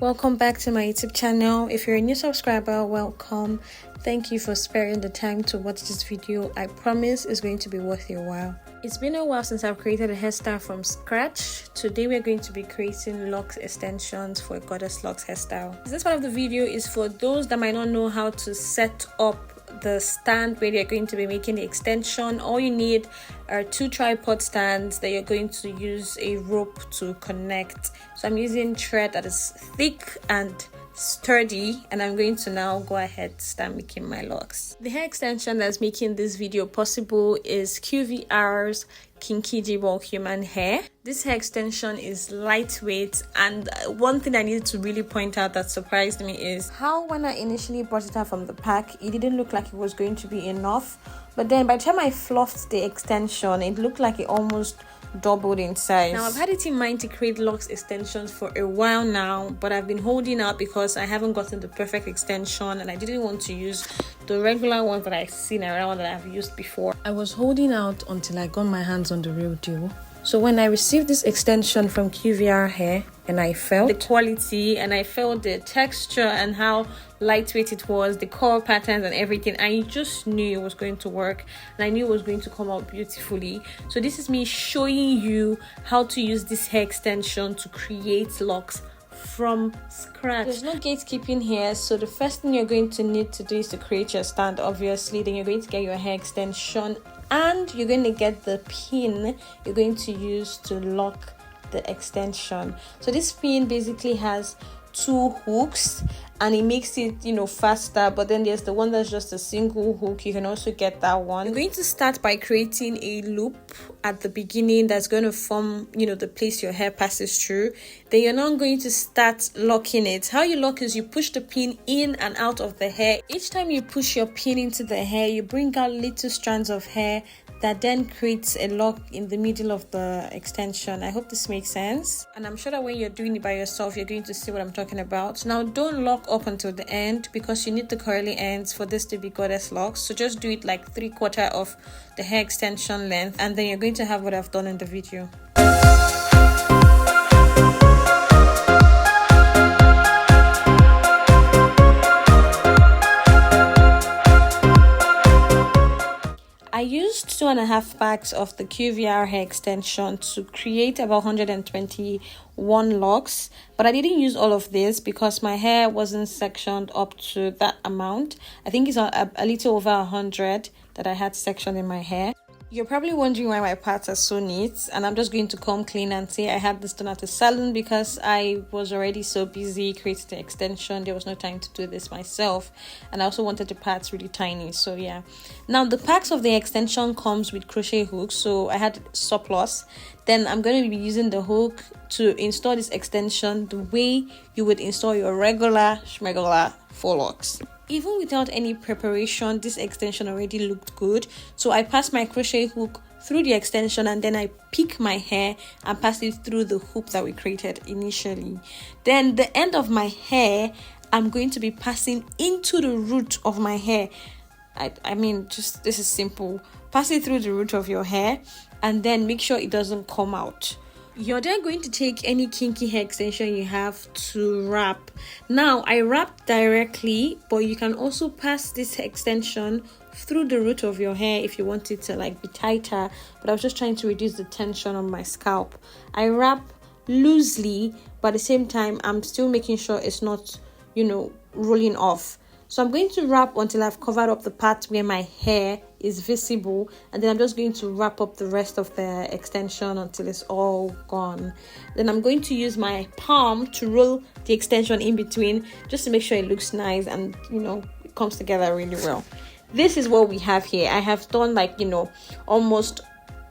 welcome back to my YouTube channel. If you're a new subscriber, welcome. Thank you for sparing the time to watch this video. I promise it's going to be worth your while. It's been a while since I've created a hairstyle from scratch. Today we're going to be creating Locs extensions for a Goddess Locs hairstyle. This part of the video is for those that might not know how to set up the stand where you're going to be making the extension. All you need are 2 tripod stands that you're going to use a rope to connect. So I'm using thread that is thick and sturdy, and I'm going to now go ahead and start making my locks. The hair extension that's making this video possible is QVR's Kinky G human hair. This hair extension is lightweight, and one thing I needed to really point out that surprised me is how when I initially brought it out from the pack, it didn't look like it was going to be enough, but then by the time I fluffed the extension, it looked like it almost doubled in size. Now I've had it in mind to create Locs extensions for a while now, but I've been holding out because I haven't gotten the perfect extension and I didn't want to use the regular ones that I've seen around that I've used before. I was holding out until I got my hands on the real deal. So when I received this extension from QVR Hair and I felt the quality and I felt the texture and how lightweight it was, the color patterns and everything, I just knew it was going to work and I knew it was going to come out beautifully. So this is me showing you how to use this hair extension to create locks from scratch. There's no gatekeeping here, so the first thing you're going to need to do is to create your stand, obviously. Then you're going to get your hair extension and you're going to get the pin you're going to use to lock the extension. So this pin basically has 2 hooks and it makes it, faster, but then there's the one that's just a single hook. You can also get that one. You're going to start by creating a loop at the beginning that's going to form, the place your hair passes through. Then you're now going to start locking it. How you lock is you push the pin in and out of the hair. Each time you push your pin into the hair, you bring out little strands of hair that then creates a lock in the middle of the extension. I hope this makes sense, and I'm sure that when you're doing it by yourself, you're going to see what I'm talking about. Now don't lock up until the end because you need the curly ends for this to be Goddess locks. So just do it like 3/4 of the hair extension length, and then you're going to have what I've done in the video. I used 2.5 packs of the QVR hair extension to create about 121 locks, but I didn't use all of this because my hair wasn't sectioned up to that amount. I think it's a little over 100 that I had sectioned in my hair. You're probably wondering why my parts are so neat, and I'm just going to come clean and say I had this done at the salon because I was already so busy creating the extension. There was no time to do this myself, and I also wanted the parts really tiny, so yeah. Now the packs of the extension comes with crochet hooks, so I had surplus. Then I'm going to be using the hook to install this extension the way you would install your regular schmegular faux locks. Even without any preparation, this extension already looked good. So I passed my crochet hook through the extension and then I pick my hair and pass it through the hoop that we created initially. Then the end of my hair, I'm going to be passing into the root of my hair. I mean, just this is simple. Pass it through the root of your hair and then make sure it doesn't come out. You're then going to take any kinky hair extension you have to wrap. Now I wrap directly, but you can also pass this extension through the root of your hair if you want it to be tighter, but I was just trying to reduce the tension on my scalp. I wrap loosely, but at the same time I'm still making sure it's not rolling off. So I'm going to wrap until I've covered up the part where my hair is visible, and then I'm just going to wrap up the rest of the extension until it's all gone. Then I'm going to use my palm to roll the extension in between just to make sure it looks nice and it comes together really well. This is what we have here. I have done almost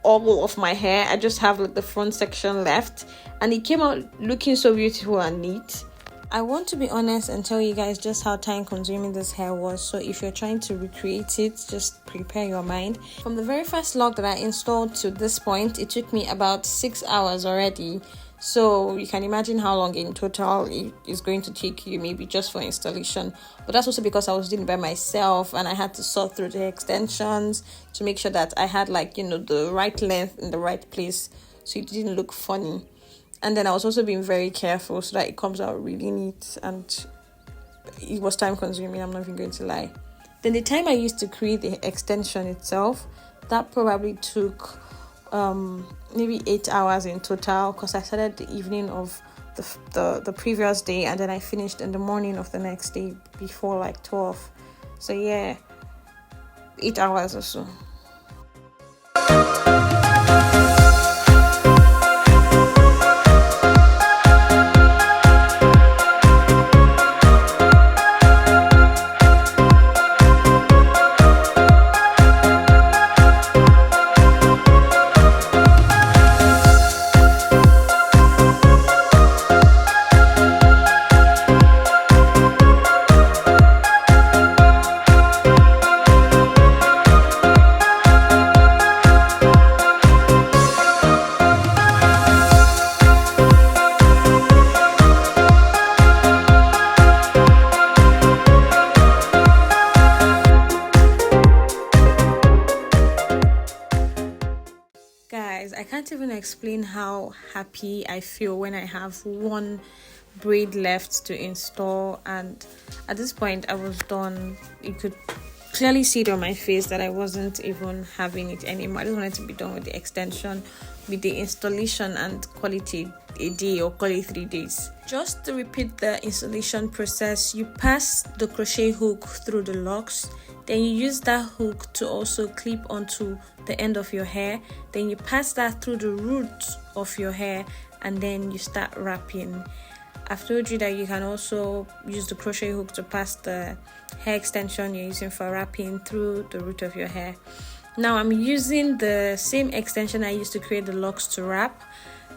all of my hair. I just have the front section left, and it came out looking so beautiful and neat. I want to be honest and tell you guys just how time consuming this hair was, so if you're trying to recreate it, just prepare your mind. From the very first lock that I installed to this point, it took me about 6 hours already, so you can imagine how long in total it is going to take you, maybe just for installation. But that's also because I was doing it by myself and I had to sort through the extensions to make sure that I had the right length in the right place so it didn't look funny. And then I was also being very careful so that it comes out really neat, and it was time consuming, I'm not even going to lie. Then the time I used to create the extension itself, that probably took maybe 8 hours in total, because I started the evening of the previous day, and then I finished in the morning of the next day before like 12. So yeah, 8 hours or so. Guys, I can't even explain how happy I feel when I have one braid left to install, and at this point I was done. You could clearly see it on my face that I wasn't even having it anymore. I just wanted to be done with the extension, with the installation, and call it a day or call it 3 days. Just to repeat the installation process, you pass the crochet hook through the locks, then you use that hook to also clip onto the end of your hair, then you pass that through the roots of your hair, and then you start wrapping. I've told you that you can also use the crochet hook to pass the hair extension you're using for wrapping through the root of your hair. Now I'm using the same extension I used to create the locks to wrap,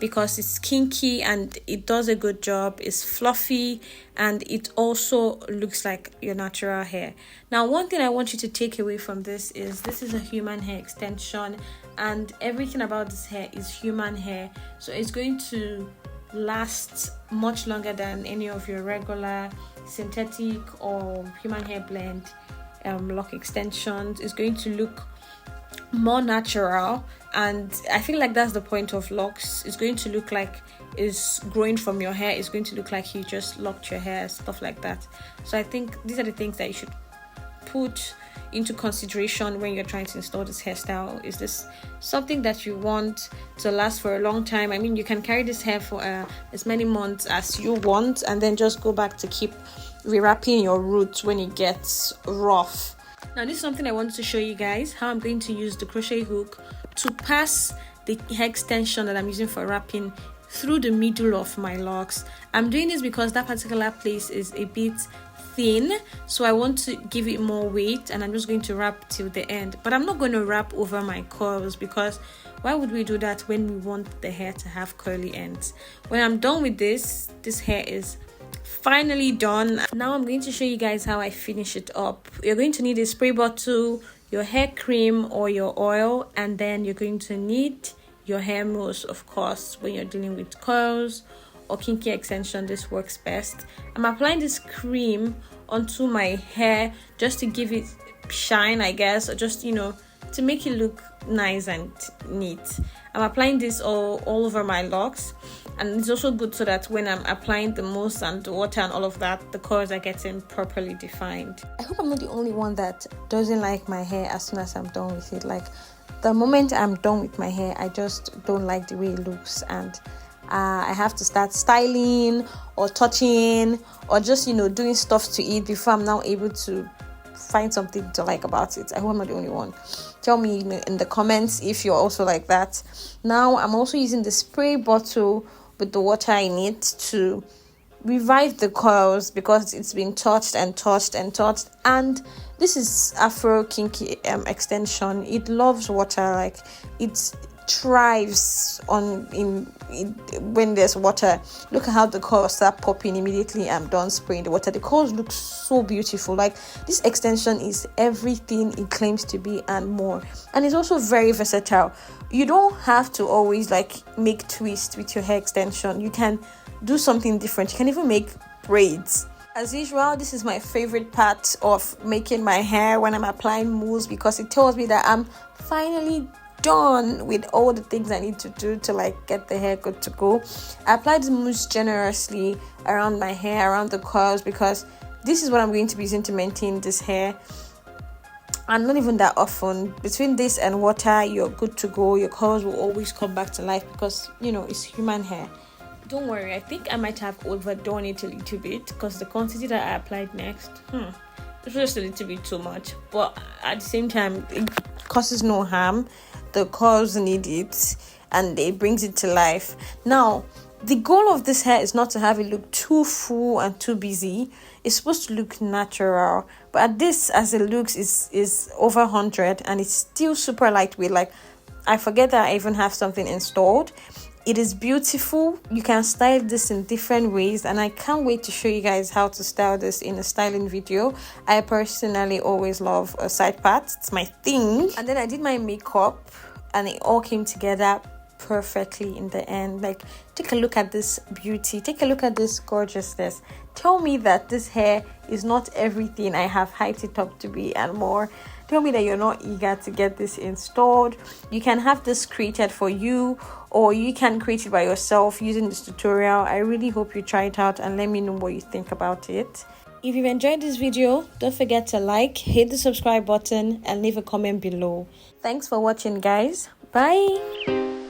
because it's kinky and it does a good job. It's fluffy and it also looks like your natural hair. Now, one thing I want you to take away from this is a human hair extension, and everything about this hair is human hair, so it's going to last much longer than any of your regular synthetic or human hair blend lock extensions. It's going to look more natural, and I feel like that's the point of locks. It's going to look like it's growing from your hair. It's going to look like you just locked your hair, stuff like that. So I think these are the things that you should put into consideration when you're trying to install this hairstyle. Is this something that you want to last for a long time? I mean, you can carry this hair for as many months as you want, and then just go back to keep rewrapping your roots when it gets rough. Now, this is something I wanted to show you guys, how I'm going to use the crochet hook to pass the hair extension that I'm using for wrapping through the middle of my locks. I'm doing this because that particular place is a bit thin, so I want to give it more weight, and I'm just going to wrap till the end. But I'm not going to wrap over my curls, because why would we do that when we want the hair to have curly ends? When I'm done with this hair is finally done. Now I'm going to show you guys how I finish it up. You're going to need a spray bottle, your hair cream or your oil, and then you're going to need your hair mousse, of course. When you're dealing with curls or kinky extension, this works best. I'm applying this cream onto my hair just to give it shine, I guess, or just, you know, to make it look nice and neat. I'm applying this all over my locks, and it's also good so that when I'm applying the mousse and the water and all of that, the curls are getting properly defined. I hope I'm not the only one that doesn't like my hair as soon as I'm done with it. Like, the moment I'm done with my hair, I just don't like the way it looks, and I have to start styling or touching or just, you know, doing stuff to it before I'm now able to find something to like about it. I hope I'm not the only one. Tell me in the comments if you're also like that. Now I'm also using the spray bottle with the water in it to revive the curls, because it's been touched and touched and touched. And this is Afro Kinky extension. It loves water. Like, it thrives when there's water. Look at how the curls start popping immediately I'm done spraying the water. The curls look so beautiful. Like, this extension is everything it claims to be and more, and it's also very versatile. You don't have to always like make twists with your hair extension. You can do something different. You can even make braids. As usual, this is my favorite part of making my hair when I'm applying mousse, because it tells me that I'm finally done with all the things I need to do to like get the hair good to go. I applied the mousse generously around my hair, around the curls, because this is what I'm going to be using to maintain this hair, and not even that often. Between this and water, you're good to go. Your curls will always come back to life because, you know, it's human hair. Don't worry, I think I might have overdone it a little bit because the quantity that I applied next, it was just a little bit too much. But at the same time, it causes no harm. The curls need it and it brings it to life. Now, the goal of this hair is not to have it look too full and too busy. It's supposed to look natural. But at this, as it looks, is over 100 and it's still super lightweight. Like, I forget that I even have something installed. It is beautiful. You can style this in different ways, and I can't wait to show you guys how to style this in a styling video. I personally always love a side part. It's my thing. And then I did my makeup and it all came together perfectly in the end. Like, take a look at this beauty, take a look at this gorgeousness. Tell me that this hair is not everything I have hyped it up to be and more. Tell me that you're not eager to get this installed. You can have this created for you, or you can create it by yourself using this tutorial. I really hope you try it out and let me know what you think about it. If you've enjoyed this video, don't forget to like, hit the subscribe button, and leave a comment below. Thanks for watching, guys. Bye.